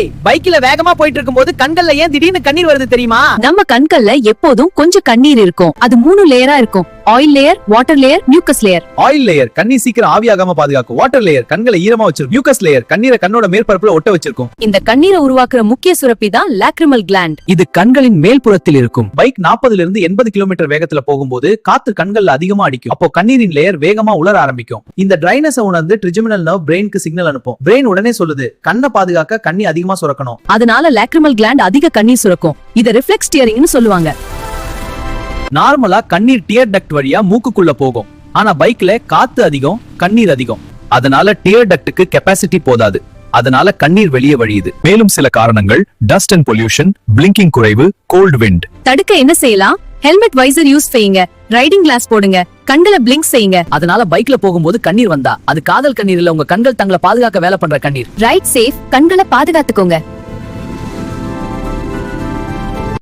ஏய், பைக்ல வேகமா போயிட்டு இருக்கும்போது கண்கள்ல ஏன் திடீர்னு கண்ணீர் வருது தெரியுமா? நம்ம கண்கள்ல எப்போதும் கொஞ்சம் கண்ணீர் இருக்கும். அது 3 லேயரா இருக்கும். Oil layer, water layer, mucus layer. Oil layer கண்ணீர் சீக்கிரம் ஆவியாகாம பாதுகாக்கும். வாட்டர் லேயர் கண்களை ஈரமா வச்சிருக்கும். மியூக்கஸ் லேயர் கண்ணீரை கண்ணோட மேற்பரப்புல ஒட்ட வச்சிருக்கும். இந்த கண்ணீரை உருவாக்குற முக்கிய சுரப்பி தான் லாக்ரிமல் கிளாண்ட். இது கண்களின் மேல்புறத்தில் இருக்கும். பைக் 40 இருந்து 80 கிலோமீட்டர் வேகத்துல போகும்போது காத்து கண்கள்ல அதிகமா அடிக்கும். அப்போ கண்ணீரின் லேயர் வேகமா உலர ஆரம்பிக்கும். இந்த டிரைனஸ் உணர்ந்து ட்ரிஜெமினல் நர்வ் பிரெயினுக்கு சிக்னல் அனுப்பும். பிரெயின் உடனே சொல்லுது கண்ணை பாதுகாக்க கண்ணி அதிகமா சுரக்கணும். அதனால லாக்ரிமல் கிளாண்ட் அதிக கண்ணீர் சுரக்கும். இத ரிஃப்ளெக்ஸ் ஸ்டியரிங்னு சொல்லுவாங்க. நார்மலா கண்ணீர் டியர் டக்ட் வழியா மூக்குக்குள்ள போகும். ஆனா பைக்ல காத்து அதிகம், கண்ணீர் அதிகம். அதனால டியர் டக்டுக்கு கெபாசிட்டி போதாது. அதனால கண்ணீர் வெளியே வழியுது. மேலும் சில காரணங்கள் டஸ்ட் அண்ட் பொல்யூஷன், பிளிங்கிங் குறைவு, கோல்ட் விண்ட். தடுக்க என்ன செய்யலாம்? ஹெல்மெட் வைசர் யூஸ் செய்யுங்க. ரைடிங் கிளாஸ் போடுங்க. கண்களை பிளிங்க் செய்யுங்க. அதனால பைக்ல போகும்போது கண்ணீர் வந்தா அது காதல் கண்ணீர் இல்ல, உங்க கண்கள் தங்களை பாதுகாக்க வேலை பண்ற கண்ணீர். Right safe. கண்களை பாதுகாத்துக்கோங்க.